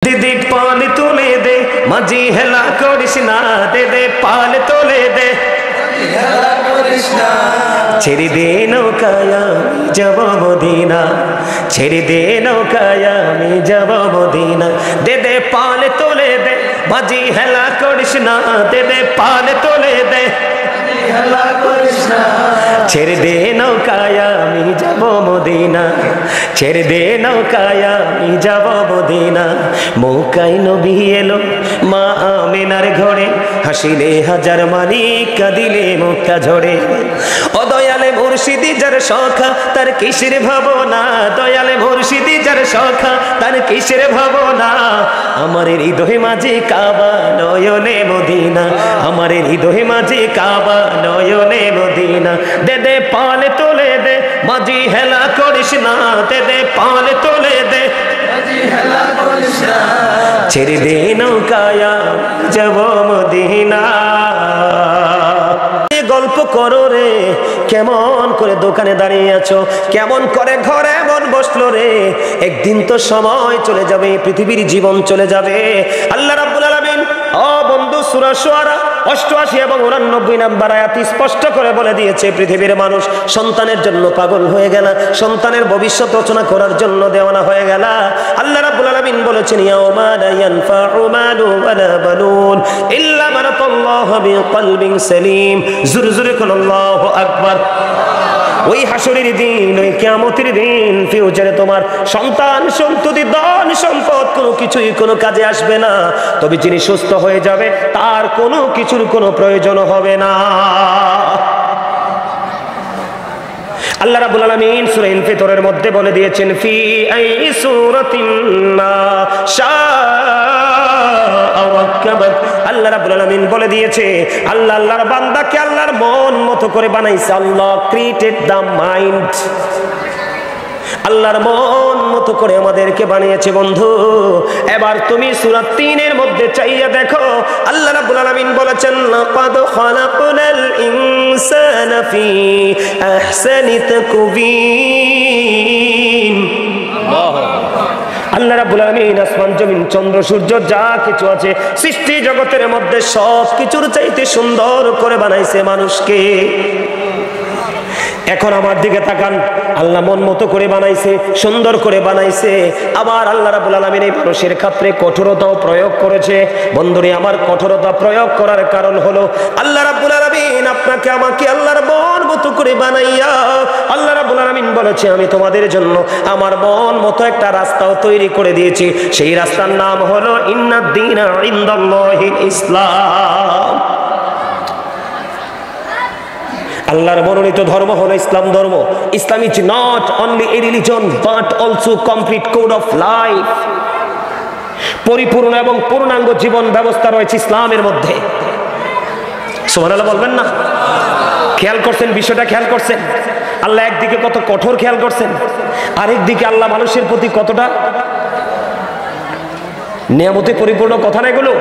दीदी पाल तुले दे मजी हेला कृष्णा दे दे पाल तुले दे ছেড়ে দে নৌকায় আমি যাব মদিনা ছেড়ে দে নৌকায় আমি যাব মদিনা দে দে পাল তুলে দে মাঝি হেলা কৃষ্ণা দে দে পাল তুলে দে ছেড়ে দে নৌকায় আমি যাব মদিনা ছেড়ে দে নৌকায় আমি যাব মদিনা মৌকায় নবী এলো মা আমিনার ঘরে হাসিলে হাজার মানি কাঁদিলে মুক্তা ঝরে ও দয়ালে মুর্শিদি যার সখা তার কিসের ভাবনা দয়ালে মুর্শিদি যার সখা তার কিসের ভাবনা আমার হৃদয় মাঝে কাবা নয়নে মদিনা আমার হৃদয় মাঝে কাবা নয়নে মদিনা দে দে পাল তুলে দে মাঝি হেলা করিস না দে দে পাল তুলে দে ছেড়ে দে নৌকায় যাব মদিনা গল্প করো রে কেমন করে দোকানে দাঁড়িয়ে আছো কেমন করে ঘরে মন বসলো রে একদিন তো সময় চলে যাবে পৃথিবীর জীবন চলে যাবে আল্লাহ রাব্বুল আলামিন ও বন্ধু সূরা শুআরা 88 এবং 89 নম্বর আয়াত স্পষ্ট করে বলে দিয়েছে পৃথিবীর মানুষ সন্তানের জন্য পাগল হয়ে গেল সন্তানের ভবিষ্যৎ রচনা করার জন্য দেওয়ানা হয়ে গেল আল্লাহ রাব্বুল আলামিন বলেছেন ইয়াউমা লা ইয়ানফাউ মালু ওয়ালা বানুন ইল্লা মান আতাল্লাহু বিকলবিন সালিম জোরে জোরে বলুন আল্লাহু আকবার ওই হাসরের দিন ওই কিয়ামতের দিন ফিউচারে তোমার সন্তান সন্ততি ধন সম্পদ কোনো কিছুই কোনো কাজে আসবে না তবে যিনি সুস্থ হয়ে যাবে তার কোনো কিছুর কোনো প্রয়োজন হবে না আল্লাহ রাব্বুল আলামিন সূরা ইনফিতরের মধ্যে বলে দিয়েছেন ফি আই সূরাতিন মা শাআ ওয়াকাবাত আল্লাহ রাব্বুল আলামিন বলে দিয়েছে আল্লাহ আল্লাহর বান্দাকে আল্লাহর মন মতো করে বানাইছে আল্লাহ ক্রিয়েটেড দা মাইন্ড আল্লাহর মন মতো করে আমাদেরকে বানিয়েছে বন্ধু এবার তুমি সূরা 3 এর মধ্যে চাইয়া দেখো আল্লাহ রাব্বুল আলামিন বলেছেন লাকাদ খালাকনাল ইনসানা ফি আহসানি তাকওয়িন আল্লাহ রাব্বুল আলামিন আসমান জমিন চন্দ্র সূর্য যা কিছু আছে সৃষ্টি জগতের মধ্যে সব কিছুর চাইতে সুন্দর করে বানাইছে মানুষকে এখন আমার দিকে তাকান আল্লাহ মন মতো করে বানাইছে সুন্দর করে বানাইছে আবার আল্লাহ রাব্বুল আলামিন এই মানুষের ক্ষেত্রে কঠোরতাও প্রয়োগ করেছে বন্ধুরে আমার কঠোরতা প্রয়োগ করার কারণ হলো আল্লাহ রাব্বুল আলামিন আপনাকে আমাকে আল্লাহর মন মতো করে বানাইয়া আল্লাহ রাব্বুল আলামিন বলেছে আমি তোমাদের জন্য আমার মন মতো একটা রাস্তাও তৈরি করে দিয়েছি সেই রাস্তার নাম হলো ইন্নাদ দীনা ইনদাল্লাহিল ইসলাম আল্লাহর মনোনীত ধর্ম হলো ইসলাম ধর্ম Islam is not only a religion but also complete code of life পরিপূর্ণ এবং পূর্ণাঙ্গ জীবন ব্যবস্থা রয়েছে ইসলামের মধ্যে সুবহানাল্লাহ বলবেন না খেয়াল করছেন বিষয়টা খেয়াল করছেন আল্লাহ একদিকে কত কঠোর খেয়াল করছেন আরেকদিকে আল্লাহ মানুষের প্রতি কতটা নিয়ামতে পরিপূর্ণ কথা না এগুলো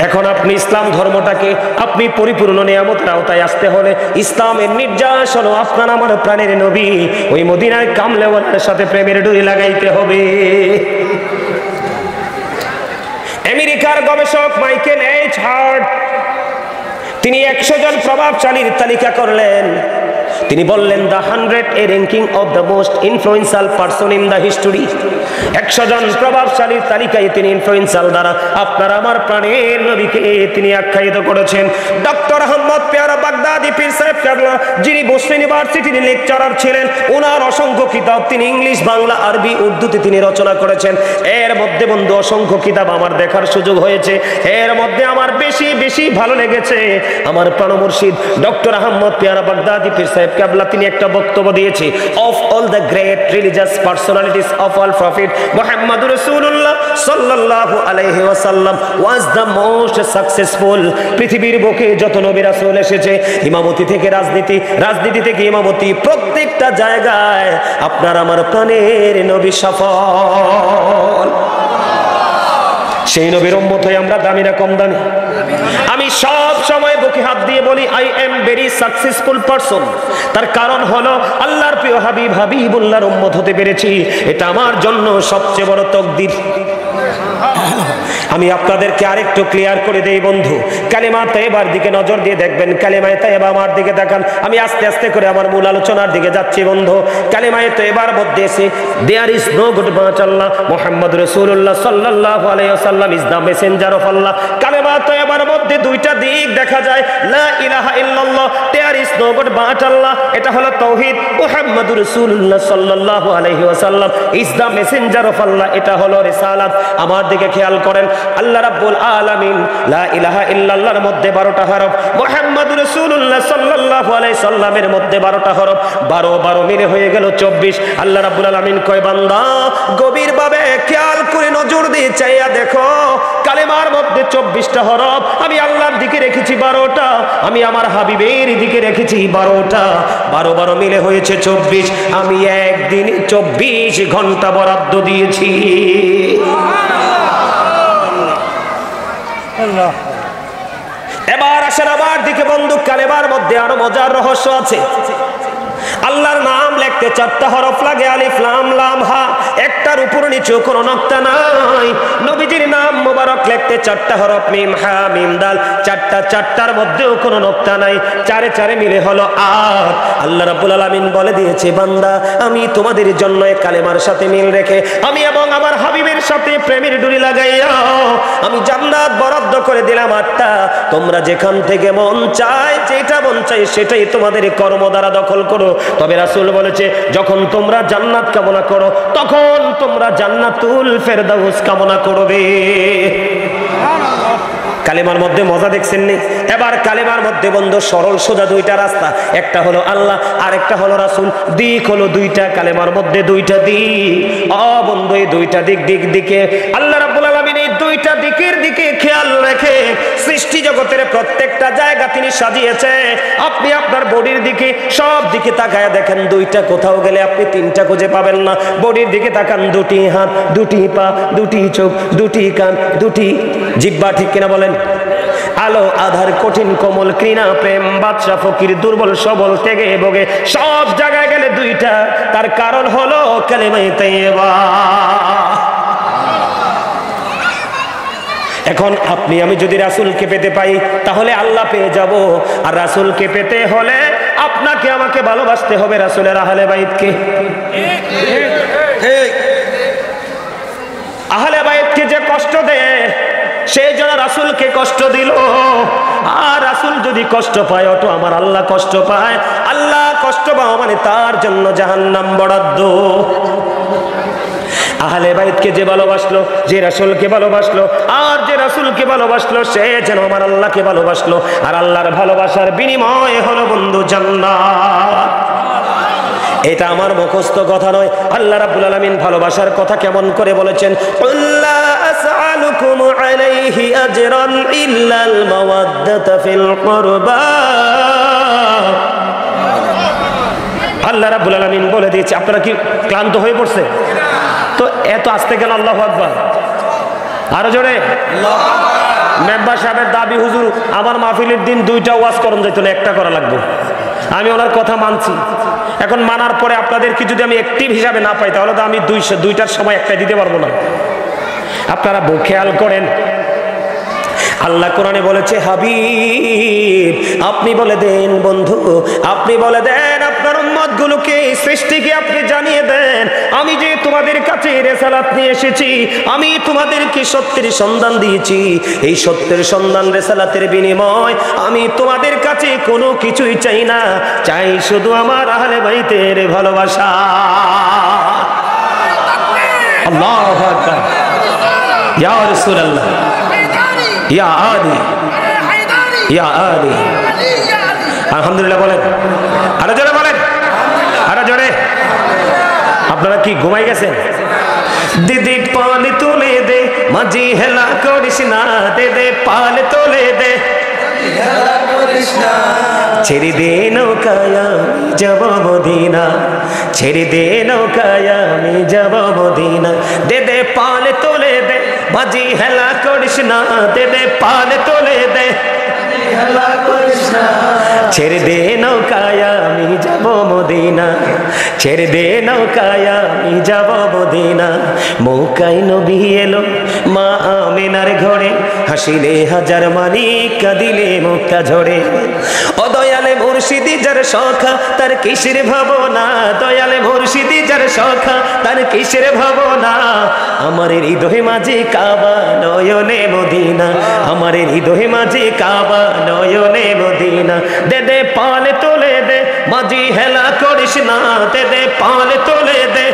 এখন আপনি ইসলাম ধর্মটাকে আপনি পরিপূর্ণ নিয়ামতের আওতায় আসতে হলে ইসলামের নির্যাস হলো আপনার আমার প্রাণের নবী ওই মদিনার কামলেওয়ালার সাথে প্রেমের ডুরি লাগাইতে হবে আমেরিকার গবেষক মাইকেল এইচ হার্ট তিনি 100 জন প্রভাবশালীর তালিকা করলেন তিনি বললেন the 100 A ranking of the most influential person in the history 100 জন প্রভাবশালীর তালিকায় তিনি ইনফ্লুয়েন্সিয়াল দ্বারা আপনার আমার প্রাণের নবীকে তিনি আখ্যায়িত করেছেন ডক্টর আহমদ পেয়ারা বাগদাদি পীর সাহেব কেবলা যিনি বসরা ইউনিভার্সিটির লেকচারার ছিলেন ওনার অসংখ্য কিতাব তিনি ইংলিশ বাংলা আরবি উর্দুতে তিনি রচনা করেছেন এর মধ্যে বন্ধু অসংখ্য কিতাব আমার দেখার সুযোগ হয়েছে এর মধ্যে আমার বেশি বেশি ভালো লেগেছে আমার প্রাণ মুর্শিদ ডক্টর আহমদ পেয়ারা বাগদাদি পীর সাহেব কেবলা তিনি একটা বক্তব্য দিয়েছে of all the great religious personalities of all prophet মুহাম্মদুর রাসূলুল্লাহ সাল্লাল্লাহু আলাইহি ওয়াসাল্লাম ওয়াজ দ্য মোস্ট সাকসেসফুল পৃথিবীর বুকে যত নবী রাসূল এসেছে ইমামতি থেকে রাজনীতি রাজনীতি থেকে ইমামতি প্রত্যেকটা জায়গায় আপনার আমার প্রাণের নবী সফল সেই নবীর উম্মত হয়ে আমরা দামি না কম দামি আমি সব সময় বুকে হাত দিয়ে বলি I am very successful person. তার কারণ হলো আল্লাহর প্রিয় হাবিব হাবিবুল্লাহর উম্মত হতে পেরেছি, এটা আমার জন্য সবচেয়ে বড় তাকদীর। আমি আপনাদেরকে আরেকটু ক্লিয়ার করে দেই বন্ধু, কালেমা তাইয়্যিবার দিকে নজর দিয়ে দেখবেন। কালেমায়ে তাইয়্যিবা আমার দিকে তাকান, আমি আস্তে আস্তে করে আমার মূল আলোচনার দিকে যাচ্ছি বন্ধু। কালেমায়ে তাইয়্যিবার মধ্যে আছে there is no god but Allah, Muhammad রাসূলুল্লাহ সাল্লাল্লাহু আলাইহি ওয়াসাল্লাম is the messenger of Allah. কালেমা তাইয়্যিবার মধ্যে দুইটা দিক দেখা যায়, লা ইলাহা ইল্লাল্লাহ, there is no god but Allah, এটা হলো তাওহীদ। মুহাম্মদ রাসূলুল্লাহ সাল্লাল্লাহু আলাইহি ওয়াসাল্লাম is the messenger of Allah, এটা হলো রিসালাত। আমার দিকে খেয়াল করেন, আল্লাহ রাব্বুল আলামিন লা ইলাহা ইল্লাল্লাহর মধ্যে 12টা হরফ, মুহাম্মদুর রাসূলুল্লাহ সাল্লাল্লাহু আলাইহি সাল্লামের মধ্যে 12টা হরফ, 12 মিলে হয়ে গেল 24। আল্লাহ রাব্বুল আলামিন কয় বান্দা গভীরভাবে খেয়াল করে নজর দিয়ে চাইয়া দেখো, কালেমার মধ্যে 24টা হরফ, আমি আল্লাহর দিকে রেখেছি 12টা, আমি আমার হাবিবের দিকে রেখেছি 12টা, 12 মিলে হয়েছে 24। আমি একদিন 24 ঘন্টা বরাদ্দ দিয়েছি। এবার আসেন আমার দিকে বন্ধু, কালেমার মধ্যে আরো মজার রহস্য আছে। আল্লাহর নাম লিখতে 4টা হরফ লাগে, আলিফ লাম লাম হা, একটার উপর নিচে কোনো নকতা নাই। নবীজির নাম মোবারক লিখতে 4টা হরফ, মিম হা মিম দাল, 4টার মধ্যেও কোনো নকতা নাই, 4 মিলে হলো 8। আল্লাহ রাব্বুল আলামিন বলে দিয়েছে বান্দা আমি তোমাদের জন্য এই কালেমার সাথে মিল রেখে আমি এবং আমার হাবিবের সাথে প্রেমের ডুরি লাগাইয়া আমি জান্নাত বরাদ্দ করে দিলাম 8টা। তোমরা যেখান থেকে মন চায়, যেটা মন চায় সেটাই তোমাদের কর্ম দ্বারা দখল করো। তবে রাসূল বলেছে যখন তোমরা জান্নাত কামনা করো তখন তোমরা জান্নাতুল ফেরদাউস কামনা করবে। কালেমার মধ্যে মজা দেখছেন নি? এবার কালেমার মধ্যে বন্ধু সরল সোজা 2টা রাস্তা, একটা হলো আল্লাহ আর একটা হলো রাসূল। দিক হলো 2টা, কালেমার মধ্যে 2টা দিক। বন্ধু এই 2টা দিকে আল্লাহ রাব্বুল আলামিন এই 2টা দিকের দিকে খেয়াল রেখে সৃষ্টি জগতের প্রত্যেকটা জায়গা তিনি সাজিয়েছে। আপনি আপনার বডির দিকে সব দিকে তাকায় দেখেন, 2টা কোথাও গেলে আপনি 3টা খুঁজে পাবেন না। বডির দিকে তাকান, 2টি হাত, 2টি পা, 2টি চোখ, 2টি কান, 2টি জিহ্বা, ঠিক কিনা বলেন? আলো আধার কঠিন কোমল কৃণা প্রেম বাদশা ফকির দুর্বল সবল ত্যাগে ভোগে, সব জায়গায় গেলে 2টা। তার কারণ হলো কালেমায়ে তাইয়্যিবা। এখন আপনি আমি যদি রাসূলকে পেতে পাই তাহলে আল্লাহ পেয়ে যাব, আর রাসূলকে পেতে হলে আপনাকে আমাকে ভালোবাসতে হবে রাসূলের আহলে বাইতকে। আহলে বাইতকে যে কষ্ট দেয় সেই জন্য রাসূলকে কষ্ট দিল, আর রাসূল যদি কষ্ট পায় ওটা আমার আল্লাহ কষ্ট পায়। আল্লাহ কষ্ট পাওয়া মানে তার জন্য জাহান্নাম বরাদ্দ। আহলে বাইতকে যে ভালোবাসলো, যে রাসূলকে ভালোবাসলো, আর যে রাসূলকে ভালোবাসলো সে যেন আমার আল্লাহকে ভালোবাসলো, আর আল্লাহর ভালোবাসার বিনিময় হলো বন্ধু জান্নাত। এটা আমার মুখস্থ কথা নয়, আল্লাহ রাব্বুল আলামিন ভালোবাসার কথা কেমন করে বলেছেন, আল্লাহ আসআলুকুম আলাইহি আজরান ইল্লাল মাওয়াদ্দাতা ফিল কুরবা। আল্লাহ রাব্বুল আলামিন বলে দিয়েছে। আপনারা কি ক্লান্ত হয়ে পড়ছে? তো এত আসতে গেল আল্লাহু আকবার, আরো জোরে আল্লাহু আকবার। মেম্বার সাহেবের দাবি, হুজুর আমার মাহফিলের দিন 2টা ওয়াজ করণ যাইতো না, একটা করা লাগবে। আমি ওনার কথা মানছি। এখন মানার পরে আপনাদেরকে যদি আমি অ্যাক্টিভ হিসাবে না পাই তাহলে তো আমি 2টার সময় একটা দিতে পারবো না। আপনারা খেয়াল করেন, আল্লাহ কোরআনে বলেছে হাবিব আপনি বলে দেন, বন্ধু আপনি বলে দেন আপনার উম্মতগুলোকে, সৃষ্টিকে আপনি জানিয়ে দেন আমি যে তোমাদের কাছে রিসালাত নিয়ে এসেছি, আমি তোমাদেরকে সত্যের সন্ধান দিয়েছি। এই সত্যের সন্ধান রিসালাতের বিনিময় আমি তোমাদের কাছে কোনো কিছুই চাই না, চাই শুধু আমার আহলে বাইতের ভালোবাসা। আল্লাহু আকবার। ইয়া রাসূলুল্লাহ, ইয়া আলী, ইয়া আলী। আলহামদুলিল্লাহ বলেন, আরো জোরে বলেন, আরো জোরে। আপনারা কি ঘুমাই গেছেন? দিদি পাল তুলে দে, মাঝি হেলা করিস না, দে দে পাল তুলে দে, ছেড়ে দে নৌকায় আমি যাব মদিনা, ছেড়ে দে নৌকায় আমি যাব মদিনা। দে দে পালে তোলে দে, বাজি হেলা করিস না, দে দে পালে তোলে দে, ছেড়ে দে নৌকায় আমি যাব মদিনা, ছেড়ে দে নৌকায় আমি যাব মদিনা। মৌকায় নবী এলো মা আমিনার ঘরে, হাসিলে হাজার মানি কাঁদিলে মুক্তা ঝরে। ও দয়ালে মুর্শিদি যার সখা তার কিসের ভাবনা, দয়ালে মুর্শিদি যার সখা তার কিসের ভাবনা। আমার হৃদয় মাঝে কাবা নয়নে মদিনা, আমার হৃদয় মাঝে কাবা নয়নে মদিনা। দে দে পালে তোলে দে, মাঝি হেলা করিস না, দে দে পালে তোলে দে,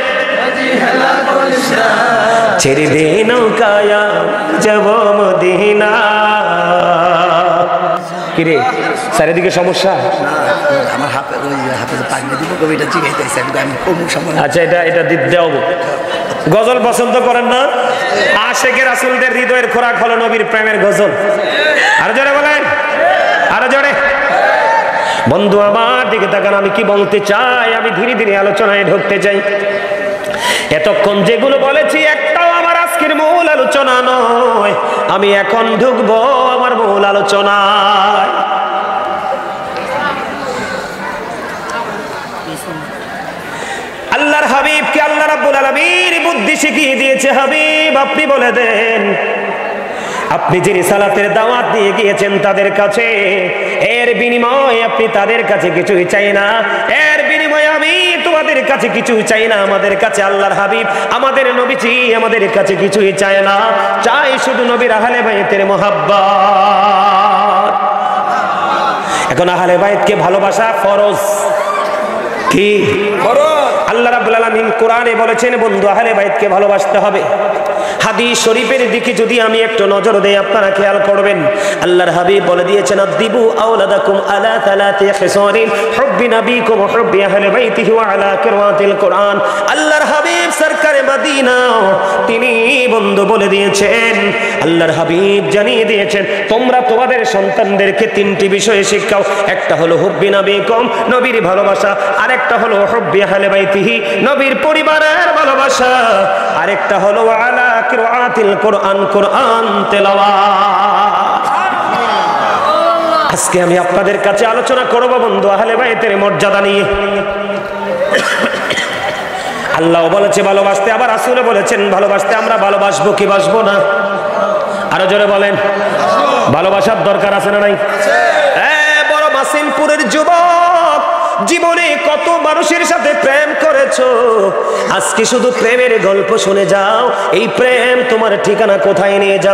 ছেড়ে দে নৌকায় যাব মদিনা। কিরে চারিদিকে সমস্যা? আচ্ছা এটা দেব। গজল পছন্দ করেন না? আশেকের রাসূলদের হৃদয়ের খোরাক হলো নবীর প্রেমের গজল। আরো জোরে বলেন, আরো জোরে। বন্ধু আমার দিকে তাকান, আমি কি বলতে চাই, আমি ধীরে ধীরে আলোচনায় ঢুকতে চাই। এতক্ষণ যেগুলো বলেছি একটাও আমার আজকের মূল আলোচনা নয়, আমি এখন ঢুকবো আমার মূল আলোচনায়। আল্লাহর হাবিবকে আল্লাহ রাব্বুল আলামিন বুদ্ধি শিখিয়ে দিয়েছে। হাবিব আপনি বলে দেন, আপনি যিনি সালাতের দাওয়াত দিয়ে গিয়েছেন তাদের কাছে, এর বিনিময়ে আপনি তাদের কাছে কিছুই চাই না, এর বিনিময়ে আমি তোমাদের কাছে কিছুই চাই না। আমাদের কাছে আল্লাহর হাবিব আমাদের নবীজি আমাদের কাছে কিছুই চায় না, চাই শুধু নবীর আহলে বাইতের মুহাব্বত। এখন আহলে বাইতকে ভালোবাসা ফরজ। কি ফরজ? আল্লাহ রাব্বুল আলামিন কোরআনে বলেছেন বন্ধু আহলে বাইতকে ভালোবাসতে হবে। হাদিস শরীফের দিকে যদি আমি একটু নজর দেই আপনারা খেয়াল করবেন, আল্লাহর হাবিব বলে দিয়েছেন আদিবু আওলাদাকুম আলা তালাতি খিসারিন হুব্বি নবীকুম ওয়া হুব্বি আহলি বাইতিহি ওয়া আলা কিরাতিল কোরআন। আল্লাহর হাবিব সরকারে মদিনা তিনি বন্ধু বলে দিয়েছেন, আল্লাহর হাবিব জানিয়ে দিয়েছেন তোমরা তোমাদের সন্তানদেরকে তিনটি বিষয়ে শিখাও। একটা হলো হুব্বি নবীকুম নবীর ভালোবাসা, আরেকটা হলো হুব্বি আহলি বাইতিহি নবীর পরিবারের ভালোবাসা, আরেকটা হলো আলা কিরাতিল কোরআন কোরআন তেলাওয়াত। আজকে আমি আপনাদের কাছে আলোচনা করব বন্ধু আহলে বাইতের মর্যাদা নিয়ে। আল্লাহ বলেছে ভালোবাসতে, আবার রাসূলও বলেছেন ভালোবাসতে। আমরা ভালোবাসবো কি বাসবো না? আরো জোরে বলেন, ভালোবাসার দরকার আছে না নাই? বড় মাসিমপুরের যুবক, জীবনে কত মানুষের সাথে প্রেম করেছো, আজকে শুধু প্রেমের গল্প শুনে যাও। এই প্রেম তোমার ঠিকানা কোথায় নিয়ে যাও?